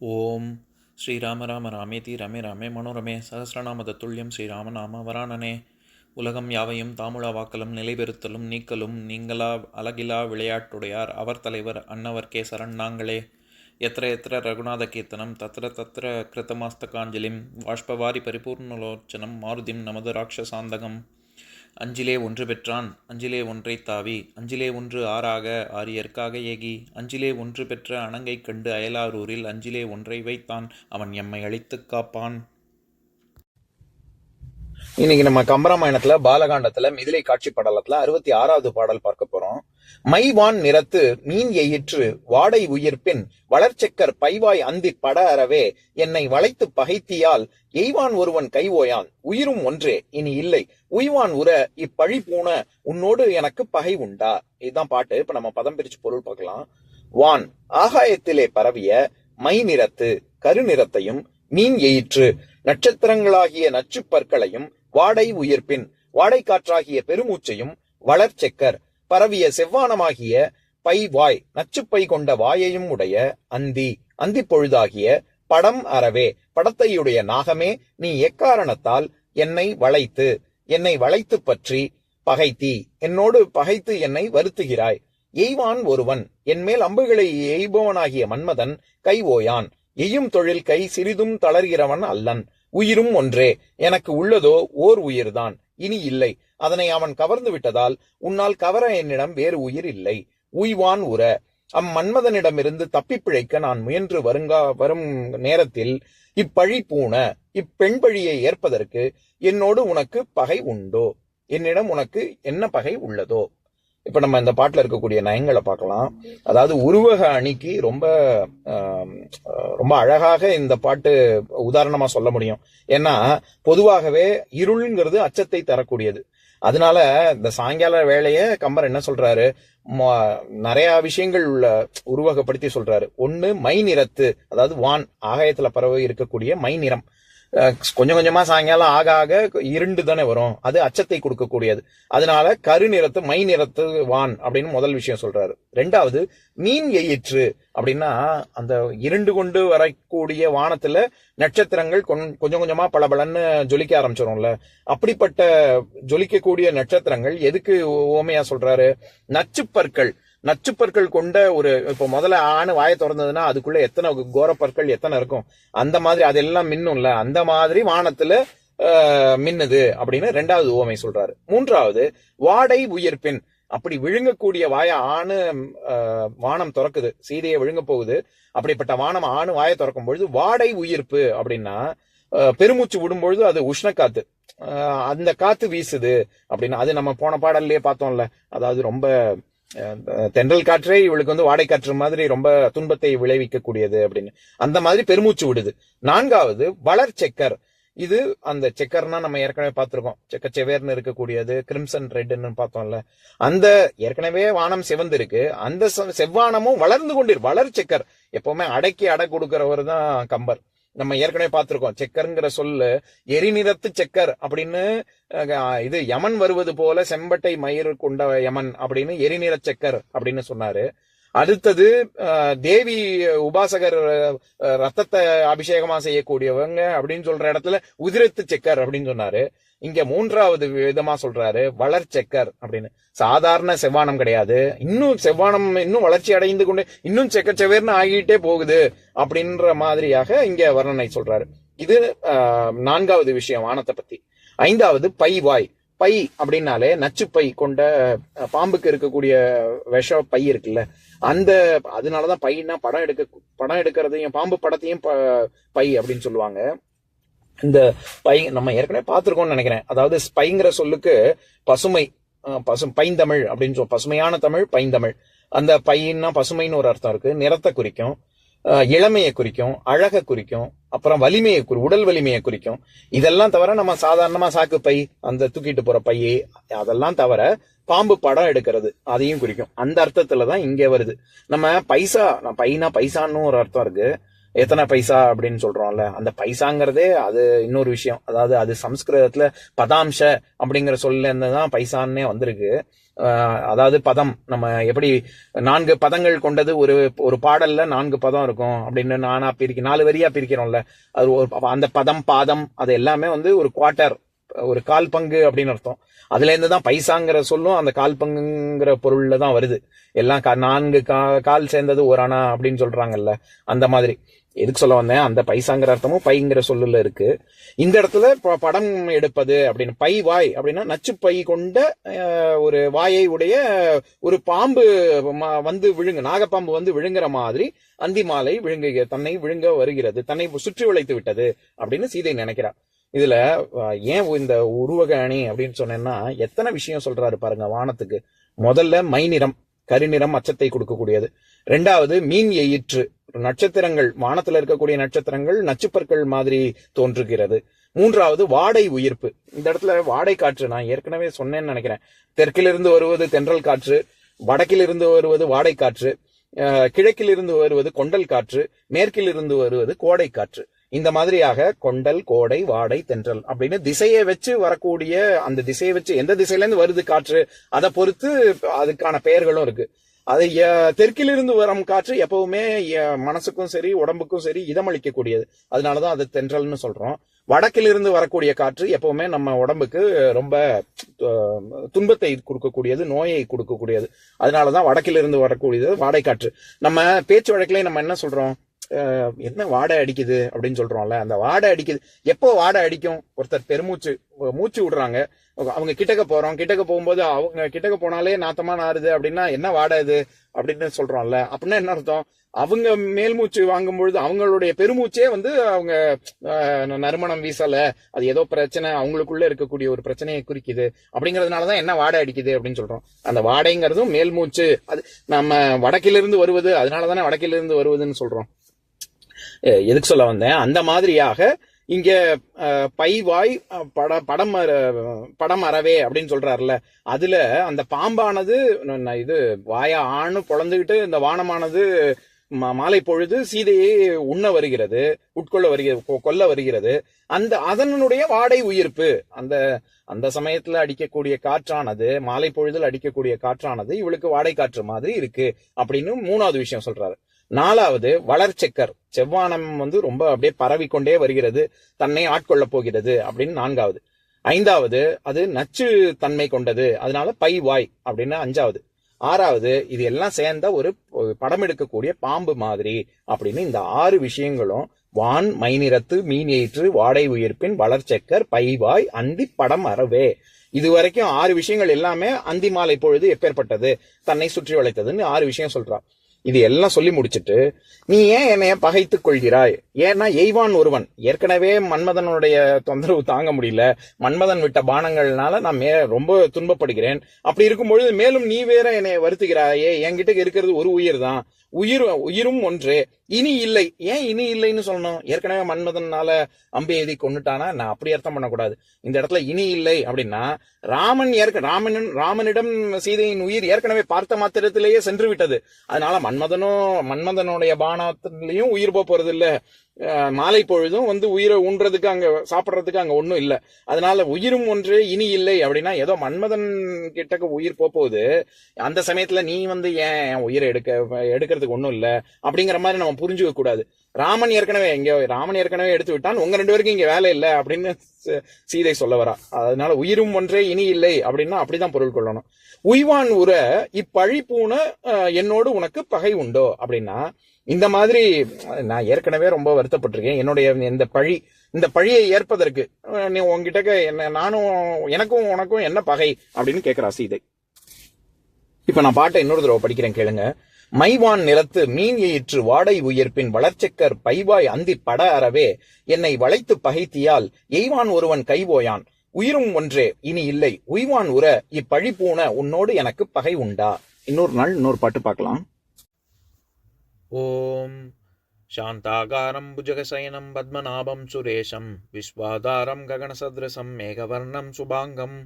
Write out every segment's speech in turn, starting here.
ஓம் ஸ்ரீராம ராம ராமேதி ரமே ராமே மனோரமே சகசிரநாம தத்துல்யம் ஸ்ரீராமநாம வராணனே. உலகம் யாவையும் தாமுழா வாக்கலும் நிலைபெறுத்தலும் நீக்கலும் நீங்களா அழகிலா விளையாட்டுடையார் அவர் தலைவர் அன்னவர் சரண் நாங்களே. எத்திர எத்திர ரகுநாத கீர்த்தனம் தத்திர தத்திர கிருத்தமாஸ்தகாஞ்சலிம் வாஷ்பவாரி பரிபூர்ணலோச்சனம் மாருதிம் நமது ராட்சசாந்தகம். அஞ்சிலே ஒன்று பெற்றான் அஞ்சிலே ஒன்றை தாவி அஞ்சிலே ஒன்று ஆறாக ஆரியர்க்காக ஏகி அஞ்சிலே ஒன்று பெற்ற அணங்கை கண்டு அயலாரூரில் அஞ்சிலே ஒன்றை வைத்தான் அவன் எம்மை அழித்துக் காப்பான். இன்னைக்கு நம்ம கம்பராமாயணத்துல பாலகாண்டத்துல மிதிலை காட்சி படலத்துல 66வது பாடல் பார்க்க போறோம். மைவான் நிறத்து மீன் எயிற்று வாடை உயிர்ப்பின் வளர்ச்செக்கர் பைவாய் அந்தி பட அறவே என்னை வளைத்து பகைத்தியால் எய்வான் ஒருவன் கைவோயான் உயிரும் ஒன்றே இனி இல்லை உய்வான் உற இப்பழி பூண உன்னோடு எனக்கு பகை உண்டா. இதுதான் பாட்டு. இப்ப நம்ம பதம் பிரிச்சு பொருள் பார்க்கலாம். வான் ஆகாயத்திலே பரவிய மை நிறத்து கருநிறத்தையும் மீன் எயிற்று நட்சத்திரங்களாகிய நச்சு பற்களையும் வாடை உயிர்ப்பின் வாடை காற்றாகிய பெருமூச்சையும் வளர்ச்செக்கர் பரவிய செவ்வானமாகிய பைவாய் நச்சுப்பை கொண்ட வாயையும் உடைய அந்தி பொழுதாகிய படம் அறவே படத்தையுடைய நாகமே நீ எக்காரணத்தால் என்னை வளைத்து பற்றி பகைத்தி என்னோடு பகைத்து என்னை வருத்துகிறாய். எய்வான் ஒருவன் என்மேல் அம்புகளை எய்பவனாகிய மன்மதன் கை ஓயான் எய்யும் தொழில் கை சிறிதும் தளர்கிறவன் அல்லன் உயிரும் ஒன்றே எனக்கு உள்ளதோ ஓர் உயிர்தான் இனி இல்லை அதனை அவன் கவர்ந்து விட்டதால் உன்னால் கவர என்னிடம் வேறு உயிர் இல்லை. உய்வான் உற அம்மன்மதனிடமிருந்து தப்பி பிழைக்க நான் முயன்று வரும் நேரத்தில் இப்பழி பூண இப்பெண் பழியை ஏற்பதற்கு என்னோடு உனக்கு பகை உண்டோ, என்னிடம் உனக்கு என்ன பகை உள்ளதோ. இப்ப நம்ம இந்த பாட்டுல இருக்கக்கூடிய நயங்களை பார்க்கலாம். அதாவது உருவக அணிக்கு ரொம்ப ரொம்ப அழகாக இந்த பாட்டு உதாரணமா சொல்ல முடியும். ஏன்னா பொதுவாகவே இருள்ங்கிறது அச்சத்தை தரக்கூடியது. அதனால இந்த சாயங்கால வேளைய கம்பர் என்ன சொல்றாரு, நிறைய விஷயங்கள் உருவகப்படுத்தி சொல்றாரு. ஒண்ணு மை நிறத்து, அதாவது வான் ஆகாயத்துல பரவி இருக்கக்கூடிய மை நிறம். கொஞ்சம் கொஞ்சமா சாயங்காலம் ஆக ஆக இருண்டு தானே வரும், அது அச்சத்தை கொடுக்கக்கூடியது. அதனால கருநிறத்து மை நிறத்து வான் அப்படின்னு முதல் விஷயம் சொல்றாரு. ரெண்டாவது மீன் எயிற்று அப்படின்னா அந்த இருண்டு கொண்டு வரக்கூடிய வானத்துல நட்சத்திரங்கள் கொஞ்சம் கொஞ்சமா பளபளன்னு ஜொலிக்க ஆரம்பிச்சிடும்ல, அப்படிப்பட்ட ஜொலிக்கக்கூடிய நட்சத்திரங்கள் எதுக்கு ஓமையா சொல்றாரு, நச்சுப்பற்கள் கொண்ட ஒரு, இப்ப முதல்ல ஆணு வாயை திறந்ததுன்னா அதுக்குள்ள எத்தனை கோரப்பற்கள் எத்தனை இருக்கும், அந்த மாதிரி அதெல்லாம் மின்னும்ல, அந்த மாதிரி வானத்துல மின்னுது அப்படின்னு ரெண்டாவது உவமை சொல்றாரு. மூன்றாவது வாடை உயிர்ப்பின், அப்படி விழுங்கக்கூடிய வாய ஆணு வானம் திறக்குது, சீதையை விழுங்க போகுது, அப்படிப்பட்ட வானம் ஆணு வாயை திறக்கும் பொழுது வாடை உயிர்ப்பு அப்படின்னா பெருமூச்சு விடும்பொழுது அது உஷ்ண காத்து, அந்த காத்து வீசுது அப்படின்னா, அது நம்ம போன பாடல்லையே பார்த்தோம்ல, அதாவது ரொம்ப தென்றல் காற்றே இவளுக்கு வாடை காற்று மாதிரி ரொம்ப துன்பத்தை விளைவிக்க கூடியது அப்படின்னு, அந்த மாதிரி பெருமூச்சு விடுது. நான்காவது வளர்ச்செக்கர், இது அந்த செக்கர்னா நம்ம ஏற்கனவே பார்த்திருக்கோம், செக்கச்செவேர்னு இருக்கக்கூடியது, கிரிம்சன் ரெட்னு பார்த்தோம்ல, அந்த ஏற்கனவே வானம் சிவந்து இருக்கு, அந்த செவ்வானமும் வளர்ந்து வளர்ச்செக்கர். எப்பவுமே அடக்கி கொடுக்கிறவர் தான் கம்பர். நம்ம ஏற்கனவே பார்த்திருக்கோம், செக்கருங்கிற சொல்லு எரிநிறத்து செக்கர் அப்படின்னு, இது யமன் வருவது போல செம்பட்டை மயிர் கொண்ட யமன் அப்படின்னு எரிநிற செக்கர் அப்படின்னு சொன்னாரு. அடுத்தது தேவி உபாசகர் ரத்தத்தை அபிஷேகமா செய்யக்கூடியவங்க அப்படின்னு சொல்ற இடத்துல உதிரத்து செக்கர் அப்படின்னு சொன்னாரு. இங்க மூன்றாவது விதமா சொல்றாரு வளர்ச்செக்கர் அப்படின்னு. சாதாரண செவ்வானம் கிடையாது, இன்னும் செவ்வானம் இன்னும் வளர்ச்சி அடைந்து கொண்டு இன்னும் செக்கச்செவேர்னு ஆகிட்டே போகுது அப்படின்ற மாதிரியாக இங்க வர்ணனை சொல்றாரு. இது நான்காவது விஷயம் வானத்தை பத்தி. ஐந்தாவது பைவாய். பை அப்படின்னாலே நச்சுப்பை கொண்ட பாம்புக்கு இருக்கக்கூடிய விஷ பை இருக்குல்ல, அந்த அதனாலதான் பையனா படம் எடுக்கிறதையும் பாம்பு படத்தையும் பை அப்படின்னு சொல்லுவாங்க. இந்த பை நம்ம ஏற்கனவே பார்த்திருக்கோம்னு நினைக்கிறேன். அதாவது பைங்கிற சொல்லுக்கு பசுமை, பைந்தமிழ் அப்படின்னு சொல்ல, பசுமையான தமிழ் பைந்தமிழ். அந்த பையன்னா பசுமைன்னு ஒரு அர்த்தம் இருக்கு, நிறத்தை குறிக்கும், இளமையை குறிக்கும், அழகை குறிக்கும், அப்புறம் வலிமையை உடல் வலிமையை குறிக்கும். இதெல்லாம் தவிர நம்ம சாதாரணமா சாக்கு பை, அந்த தூக்கிட்டு போற பையை, அதெல்லாம் தவிர பாம்பு படம் எடுக்கிறது அதையும் குறிக்கும். அந்த அர்த்தத்துலதான் இங்க வருது. நம்ம பைசா, பைசான்னு ஒரு அர்த்தம் இருக்கு, எத்தனை பைசா அப்படின்னு சொல்றோம்ல, அந்த பைசாங்கிறதே அது இன்னொரு விஷயம். அதாவது அது சம்ஸ்கிருதத்துல பதாம்ச அப்படிங்கிற சொல்ல இருந்துதான் பைசான்னே வந்திருக்கு. அதாவது பதம், நம்ம எப்படி 4 பதங்கள் கொண்டது ஒரு பாடல்ல 4 பதம் இருக்கும் அப்படின்னு நானா 4 வரியா பிரிக்கிறோம்ல, அது அந்த பதம் பாதம் அது எல்லாமே வந்து ஒரு குவார்ட்டர், ஒரு கால் பங்கு அப்படின்னு அர்த்தம். அதுல இருந்து தான் பைசாங்கிற சொல்லும் அந்த கால் பங்குங்கிற பொருள்ல தான் வருது. எல்லாம் 4 கால் சேர்ந்தது ஒரு அணா அப்படின்னு சொல்றாங்கல்ல, அந்த மாதிரி. எதுக்கு சொல்ல வந்தேன், அந்த பைசாங்கிற அர்த்தமும் பைங்கிற சொல்லுல இருக்கு. இந்த இடத்துல படம் எடுப்பது அப்படின்னு, பை வாய் அப்படின்னா நச்சு பை கொண்ட ஒரு வாயை உடைய ஒரு பாம்பு வந்து நாகப்பாம்பு வந்து விழுங்குற மாதிரி அந்தி மாலை தன்னை விழுங்க வருகிறது, தன்னை சுற்றி வளைத்து விட்டது அப்படின்னு சீதை நினைக்கிறார். இதுல ஏன் இந்த உருவக அணி அப்படின்னு சொன்னேன்னா எத்தனை விஷயம் சொல்றாரு பாருங்க வானத்துக்கு. முதல்ல மை நிறம், கருநிறம் அச்சத்தை கொடுக்கக்கூடியது. 2வது மீன் எயிற்று, நட்சத்திரங்கள், வானத்துல இருக்கக்கூடிய நட்சத்திரங்கள் நச்சுப்பற்கள் மாதிரி தோன்றுகிறது. 3வது வாடை உயிர்ப்பு. இந்த இடத்துல வாடை காற்று நான் ஏற்கனவே சொன்னேன்னு நினைக்கிறேன். தெற்கிலிருந்து வருவது தென்றல் காற்று, வடக்கிலிருந்து வருவது வாடை காற்று, கிழக்கிலிருந்து வருவது கொண்டல் காற்று, மேற்கிலிருந்து வருவது கோடை காற்று. இந்த மாதிரியாக கொண்டல், கோடை, வாடை, தென்றல் அப்படின்னு திசையை வச்சு வரக்கூடிய, அந்த திசையை வச்சு எந்த திசையில இருந்து வருது காற்று அதை பொறுத்து அதுக்கான பெயர்களும் இருக்கு. அது தெற்கிலிருந்து வரும் காற்று எப்பவுமே மனசுக்கும் சரி உடம்புக்கும் சரி இதமளிக்கக்கூடியது, அதனாலதான் அது தென்றல்னு சொல்றோம். வடக்கிலிருந்து வரக்கூடிய காற்று எப்பவுமே நம்ம உடம்புக்கு ரொம்ப துன்பத்தை கொடுக்கக்கூடியது, நோயை கொடுக்கக்கூடியது, அதனாலதான் வடக்கிலிருந்து வரக்கூடியது வாடை காற்று. நம்ம பேச்சு வழக்கிலே நம்ம என்ன சொல்றோம், என்ன வாடை அடிக்குது அப்படின்னு சொல்றோம்ல, அந்த வாடை அடிக்குது. எப்போ வாடை அடிக்கும், ஒருத்தர் மூச்சு விடுறாங்க, அவங்க கிட்டக்க போறோம், கிட்டக்க போகும்போது அவங்க கிட்டக்க போனாலே நாத்தமா நாறுது அப்படின்னா என்ன வாடை இது அப்படின்னு சொல்றோம்ல. அப்படின்னா என்ன அர்த்தம், அவங்க மேல் மூச்சு வாங்கும் பொழுது அவங்களுடைய பெருமூச்சே வந்து அவங்க நறுமணம் வீசல, அது ஏதோ பிரச்சனை, அவங்களுக்குள்ள இருக்கக்கூடிய ஒரு பிரச்சனையை குறிக்குது, அப்படிங்கறதுனாலதான் என்ன வாடை அடிக்குது அப்படின்னு சொல்றோம். அந்த வாடைங்கிறதும் மேல் மூச்சு, அது நம்ம வடக்கிலிருந்து வருவது, அதனாலதானே வடக்கிலிருந்து வருவதுன்னு சொல்றோம். எதுக்கு சொல்ல வந்தேன், அந்த மாதிரியாக இங்க பைவாய் படம் அறவே அப்படின்னு சொல்றாருல, அதுல அந்த பாம்பானது இது வாயா ஆணு பொழந்துகிட்டு இந்த வானமானது மாலை பொழுது சீதையை உட்கொள்ள வருகிறது, கொல்ல வருகிறது. அதனுடைய வாடை உயிர்ப்பு, அந்த சமயத்துல அடிக்கக்கூடிய காற்றானது, மாலை பொழுதில் அடிக்கக்கூடிய காற்றானது இவளுக்கு வாடை காற்று மாதிரி இருக்கு அப்படின்னு 3வது விஷயம் சொல்றாரு. 4வது வளர்ச்செக்கர், செவ்வானம் வந்து ரொம்ப அப்படியே பரவிக்கொண்டே வருகிறது, தன்னை ஆட்கொள்ள போகிறது அப்படின்னு 4வது. 5வது அது நச்சு தன்மை கொண்டது, அதனால பை வாய் அப்படின்னு 5வது. 6வது இது எல்லாம் சேர்ந்த ஒரு படம் எடுக்கக்கூடிய பாம்பு மாதிரி அப்படின்னு. இந்த 6 விஷயங்களும் வான், மைநிறத்து, மீன் எயிற்று, வாடை உயிர்ப்பின், வளர்ச்செக்கர், பைவாய், அந்தி படம் அறவே. இதுவரைக்கும் 6 விஷயங்கள் எல்லாமே அந்தி மாலை பொழுது எப்பேற்பட்டது, தன்னை சுற்றி வளைத்ததுன்னு 6 விஷயம் சொல்றா. இது எல்லாம் சொல்லி முடிச்சுட்டு நீ ஏன் என்னைய பகைத்துக் கொள்கிறாய், ஏன்னா எய்வான் ஒருவன், ஏற்கனவே மன்மதனுடைய தொந்தரவு தாங்க முடியல, மன்மதன் விட்ட பானங்கள்னால நான் ரொம்ப துன்பப்படுகிறேன், அப்படி இருக்கும்பொழுது மேலும் நீ வேற என்னைய வருத்துகிறாயே, என்கிட்ட இருக்கிறது ஒரு உயிர் தான், உயிரும் ஒன்றே, இனி இல்லை. ஏன் இனி இல்லைன்னு சொல்லணும், ஏற்கனவே மன்மதனால அம்பு எழுதி கொண்டுட்டானா, நான் அப்படி அர்த்தம் பண்ணக்கூடாது. இந்த இடத்துல இனி இல்லை அப்படின்னா ராமனிடம் சீதையின் உயிர் ஏற்கனவே பார்த்த மாத்திரத்திலேயே சென்று விட்டது, அதனால மன்மதனுடைய பானத்திலையும் உயிர் போறது இல்ல, மாலை பொழுதும் வந்து உயிரை ஊன்றதுக்கு அங்க சாப்பிடுறதுக்கு அங்க ஒண்ணும் இல்ல, அதனால உயிரும் ஒன்று இனி இல்லை அப்படின்னா ஏதோ மன்மதன் கிட்டக்கு உயிர் போகுது, அந்த சமயத்துல நீ வந்து ஏன் உயிரை எடுக்கிறதுக்கு ஒண்ணும் இல்ல அப்படிங்கிற மாதிரி நம்ம புரிஞ்சுக்க கூடாது. ராமன் ஏற்கனவே எடுத்து விட்டான், உங்க 2 பேருக்கும் இங்க வேலை இல்லை அப்படின்னு சீதை சொல்ல வரா. அதனால உயிரும் ஒன்றே இனி இல்லை அப்படின்னா அப்படிதான் பொருள் கொள்ளணும். உய்வான் உற இப்பழி பூன என்னோடு உனக்கு பகை உண்டோ அப்படின்னா, இந்த மாதிரி நான் ஏற்கனவே ரொம்ப வருத்தப்பட்டிருக்கேன், என்னுடைய இந்த பழியை ஏற்பதற்கு நீ உங்ககிட்ட எனக்கும் உனக்கும் என்ன பகை அப்படின்னு கேட்கிறா சீதை. இப்ப நான் பாட்டை இன்னொரு தடவை படிக்கிறேன் கேளுங்க. மைவான் நிலத்து மீன் எயிற்று, வாடை உயிர்ப்பின், வளர்ச்செக்கர், பைவாய் அந்தி பட அறவே, என்னை வளைத்து பகைத்தியால் எய்வான் ஒருவன் கைவோயான், உயிரும் ஒன்றே இனி இல்லை, உய்வான் உற இப்பழி பூன உன்னோடு எனக்கு பகை உண்டா. இன்னொரு நாள் இன்னொரு பாட்டு பார்க்கலாம். ஓம் சாந்தாகாரம் புஜகசயனம் பத்மநாபம் சுரேஷம் விஸ்வாதாரம் ககனசத்ரசம் மேகவர்ணம் சுபாங்கம்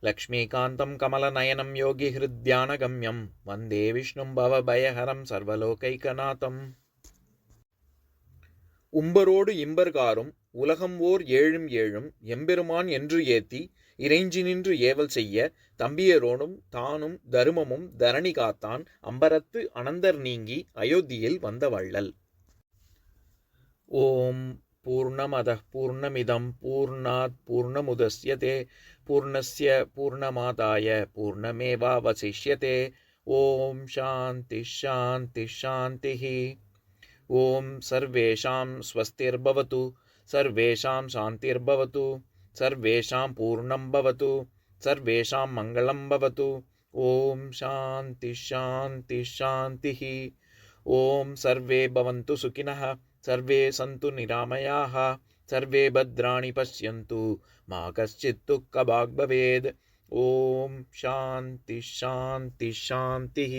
லக்ஷ்மீகாந்தம் கமலநயனம் யோகி ஹிருத்யானகம்யம் வந்தே விஷ்ணும் பவபயஹரம் சர்வலோகைகநாதம். உம்பரோடு இம்பர்காரும் உலகம் ஓர் ஏழும் ஏழும் எம்பெருமான் என்று ஏத்தி இறைஞ்சி நின்று ஏவல் செய்ய தம்பியரோடும் தானும் தருமமும் தரணி காத்தான் அம்பரத்து அனந்தர் நீங்கி அயோத்தியில் வந்த வள்ளல். ஓம் பூர்ணமதః பூர்ணமிதம் பூர்ணாத் பூர்ணமுதஸ்யதே பூர்ணஸ்ய பூர்ணமாதாய பூர்ணமேவாவசிஷ்யதே. ஓம் சாந்தி சாந்தி சாந்திः. ஓம் சர்வேஷாம் ஸ்வஸ்திர்பவது சர்வேஷாம் சாந்திர்பவது சர்வேஷாம் பூர்ணம் பவது சர்வேஷாம் மங்களம் பவது. ஓம் சாந்தி சாந்தி சாந்திः. ஓம் சர்வே பவந்து சுகினः சர்வே சந்து நிராமயாः சர்வே பத்ராணி பஷ்யந்து மா கஷ்சித் துக்கபாக் பவேத். ஓம் சாந்தி சாந்தி சாந்திः.